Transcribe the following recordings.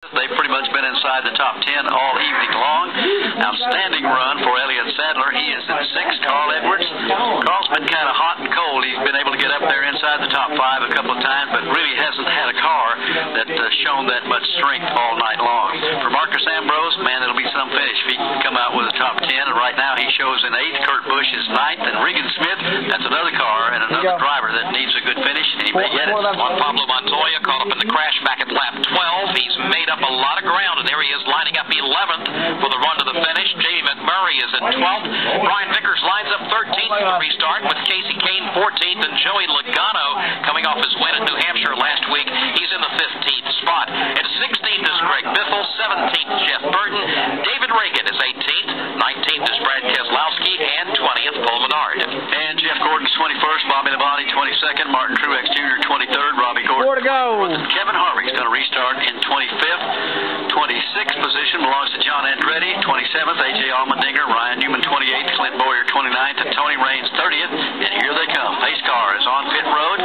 They've pretty much been inside the top 10 all evening long. Outstanding run for Elliott Sadler. He is in 6th. Carl Edwards. Carl's been kind of hot and cold. He's been able to get up there inside the top 5 a couple of times, but really hasn't had a car that's shown that much strength all night long. For Marcus Ambrose, man, it'll be some finish if he can come out with a top 10. And right now he shows in 8th. Kurt Busch is 9th. And Regan Smith, that's another car and another driver that needs a good finish, and he may get it. Juan Pablo Montoya caught up in the crash back at lap 12. He's made up a lot of ground, and there he is lining up 11th for the run to the finish. Jamie McMurray is in 12th. Brian Vickers lines up 13th for the restart, with Casey Kane 14th, and Joey Logano coming off his win at New Hampshire last week. He's in the 15th spot. At 16th is Greg Biffle, 17th Jeff Burton, David Reagan is 18th, 19th is Brad Keselowski, and 20th Paul Menard. And Jeff Gordon's 21st, Bobby Labonte 22nd, Martin Truex Jr. 23rd, Robbie Gordon. 4 to go. Kevin Harvick's going to restart in 25th. 26th position belongs to John Andretti. 27th, A.J. Allmendinger. Ryan Newman 28th. Clint Bowyer 29th. And Tony Raines 30th. And here they come. Pace car is on pit road.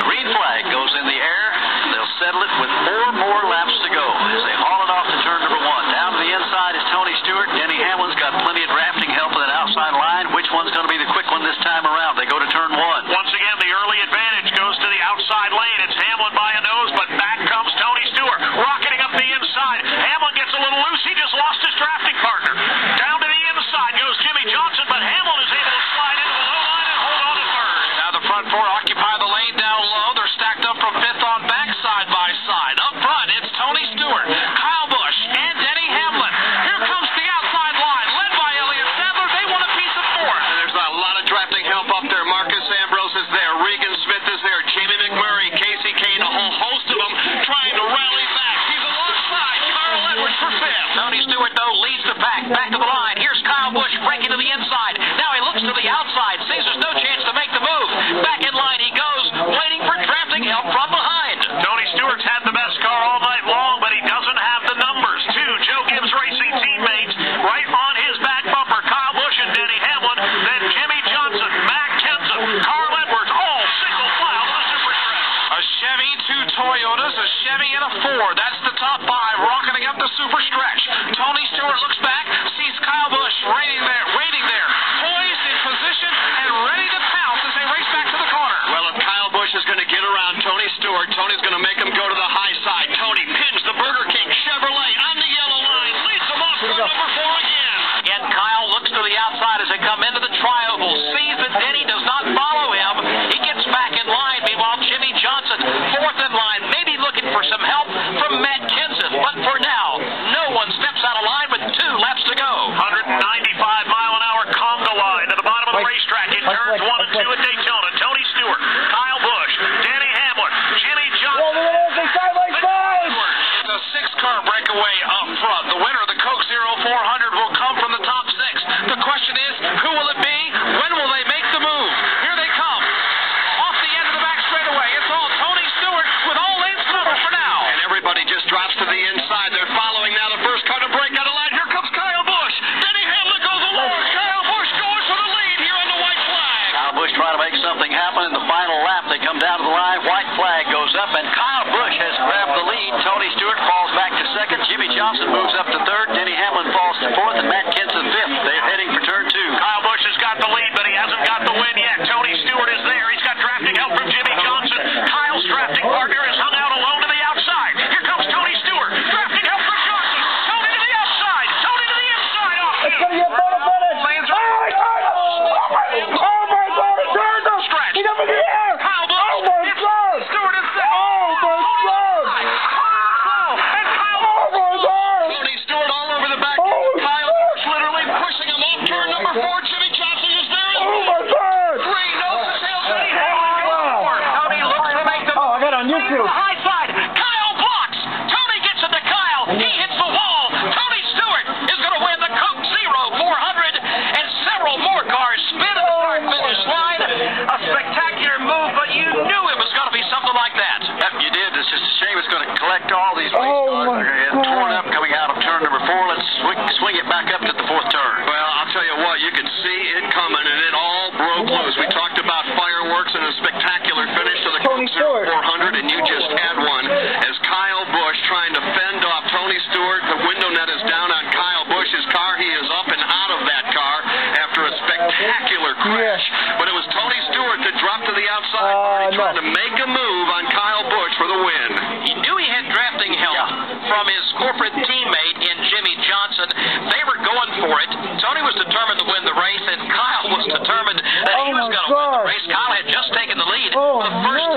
Green flag goes in the air. They'll settle it with 4 more laps to go as they haul it off to turn number 1. Down to the inside is Tony Stewart. Denny Hamlin's got plenty of drafting help with an outside line. Which one's going to be the quick one this time around? They go to turn 1. Once again, the early advantage goes to the outside lane. It's Hamlin by a nose, but back comes Tony Stewart, rocketing up the inside. Hamlin gets a little loose. He just lost his drafting partner. Down to the inside goes Jimmy Johnson, but Hamlin is able to slide into the low line and hold on to 3rd. Now the front 4 occupy the lane down low. They're stacked up from 5th on back, side by side. Up front, it's Tony Stewart, Kyle Busch, and Denny Hamlin. Here comes the outside line, led by Elliott Sadler. They want a piece of 4th. There's a lot of drafting help up there. Marcus Ambrose is there. Regan Smith is there. Jamie McMurray, Casey Kane, a whole host of them trying to rally back. He's alongside Carl Edwards for 5th. Tony Stewart, though, leads the pack. Back to the line. Here's Kyle Busch breaking to the inside. Now he looks to the outside. Sees there's no chance to make the move. Back in line he goes, waiting for drafting help from behind. Tony Stewart's had the best car all night long, but he doesn't have the numbers. 2 Joe Gibbs Racing teammates right on his back bumper. Kyle Busch and Denny Hamlin, then Jimmy Johnson, Matt Kenseth, Carl Edwards, all single file to the super stretch. A Chevy, 2 Toyotas, a Chevy, and a Ford. That's the top 5 rocketing up the super stretch. Tony Stewart looks back, sees Kyle Busch waiting there, poised in position and ready to pounce as they race back to the corner. Well, if Kyle Busch is going to get around Tony Stewart, Tony's going to make him go to the high side. Tony pins the Burger King Chevrolet on the yellow line, leads them off for number 4 again. Again, Kyle looks to the outside as they come into the trioval, sees that Denny does not follow him. He gets back in line. Meanwhile, Jimmy Johnson, 4th in line, maybe looking for some help from Matt Kenseth. But for now, no one steps out of line with 2 laps to go. 195-mile-an-hour conga line at the bottom of the racetrack in turns 1 and 2 at Daytona. Tony Stewart, Kyle Busch, Denny Hamlin, Jimmy Johnson. It's a 6-car breakaway up front. The winner of the Coke 0400 will come from the top 6. The question is, who will it be? When will they make the move? Here they come. Off the end of the back straightaway. It's all Tony Stewart with all lanes covered for now. And everybody just drops to the inside. They're following now the first car to break out of line. Here comes Kyle Busch. Denny Hamlin goes along. Kyle Busch going for the lead here on the white flag. Kyle Busch trying to make something happen in the final lap. They come down to the line. White flag goes up, and Kyle Busch has grabbed the lead. Tony Stewart falls back to 2nd. Jimmy Johnson moves up to 3rd. Denny Hamlin falls to 4th, and Matt Kenseth 5th. They're heading for turn 2. Kyle Busch has got the lead, but he hasn't got the win yet. Tony Stewart is there. He's got drafting help from Jimmy Johnson. Kyle's drafting partner is hung out alone to the outside. Here comes Tony Stewart. Drafting help from Johnson. Tony to the outside. Tony to the inside. Off him. Lands right. Stretch. Kyle Busch. It's Stewart in 2nd. And Kyle Busch. Tony Stewart all over the back. Kyle Busch literally pushing him off turn number 4. Jimmy Johnson is there as well. 3 nose to tail. Denny Hamlin goes for it. Tony looks to make the move. I got on YouTube. The high side. Kyle blocks. Tony gets it to Kyle. He hits the wall. Tony Stewart is going to win the Coke 0400, and several more cars spin at the start-finish line. A spectacular move, but you knew it was going to be something like that. Yep, you did. It's just a shame it's going to collect all these race cars. They're going to get torn up coming out of turn number 4. Let's swing it back up to the 4th turn. Well, I'll tell you what, you could see it coming, and it all broke loose. We talked about fireworks and a spectacular finish to the Coke 0400, and you just had one as Kyle Busch trying to fend off crash. But it was Tony Stewart that dropped to the outside, trying to make a move on Kyle Busch for the win. He knew he had drafting help from his corporate teammate in Jimmy Johnson. They were going for it. Tony was determined to win the race, and Kyle was determined that he was going to win the race. Kyle had just taken the lead for the first